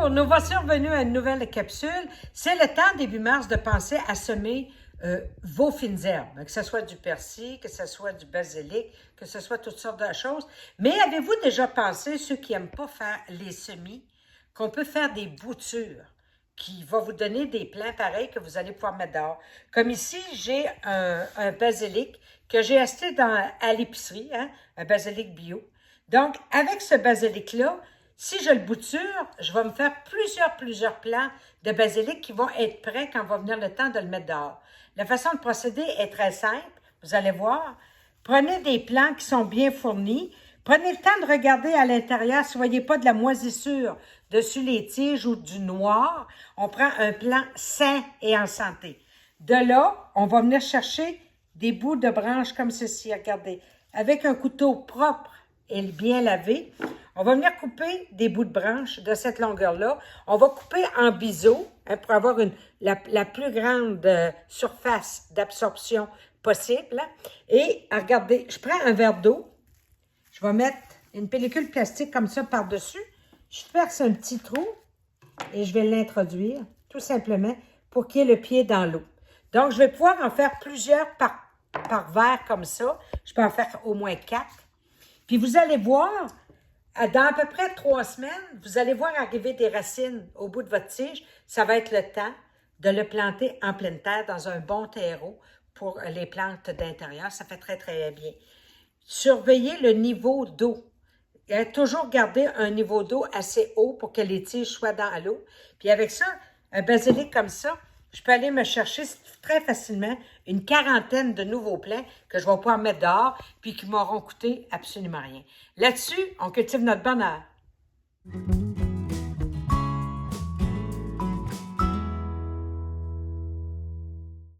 Bonjour, nous voici revenus à une nouvelle capsule. C'est le temps, début mars, de penser à semer vos fines herbes, que ce soit du persil, que ce soit du basilic, que ce soit toutes sortes de choses. Mais avez-vous déjà pensé, ceux qui n'aiment pas faire les semis, qu'on peut faire des boutures qui vont vous donner des plants pareils que vous allez pouvoir mettre dehors? Comme ici, j'ai un basilic que j'ai acheté à l'épicerie, hein, un basilic bio. Donc, avec ce basilic-là, si je le bouture, je vais me faire plusieurs plants de basilic qui vont être prêts quand va venir le temps de le mettre dehors. La façon de procéder est très simple, vous allez voir. Prenez des plants qui sont bien fournis. Prenez le temps de regarder à l'intérieur, si vous ne voyez pas de la moisissure dessus les tiges ou du noir. On prend un plant sain et en santé. De là, on va venir chercher des bouts de branches comme ceci, regardez. Avec un couteau propre et bien lavé, on va venir couper des bouts de branches de cette longueur-là. On va couper en biseau hein, pour avoir la plus grande surface d'absorption possible. Et regardez, je prends un verre d'eau. Je vais mettre une pellicule plastique comme ça par-dessus. Je perce un petit trou et je vais l'introduire tout simplement pour qu'il y ait le pied dans l'eau. Donc, je vais pouvoir en faire plusieurs par verre comme ça. Je peux en faire au moins 4. Puis vous allez voir, dans à peu près 3 semaines, vous allez voir arriver des racines au bout de votre tige. Ça va être le temps de le planter en pleine terre dans un bon terreau pour les plantes d'intérieur. Ça fait très bien. Surveillez le niveau d'eau. Toujours garder un niveau d'eau assez haut pour que les tiges soient dans l'eau. Puis avec ça, un basilic comme ça, je peux aller me chercher très facilement une quarantaine de nouveaux plants que je vais pouvoir mettre dehors puis qui m'auront coûté absolument rien. Là-dessus, on cultive notre bonheur.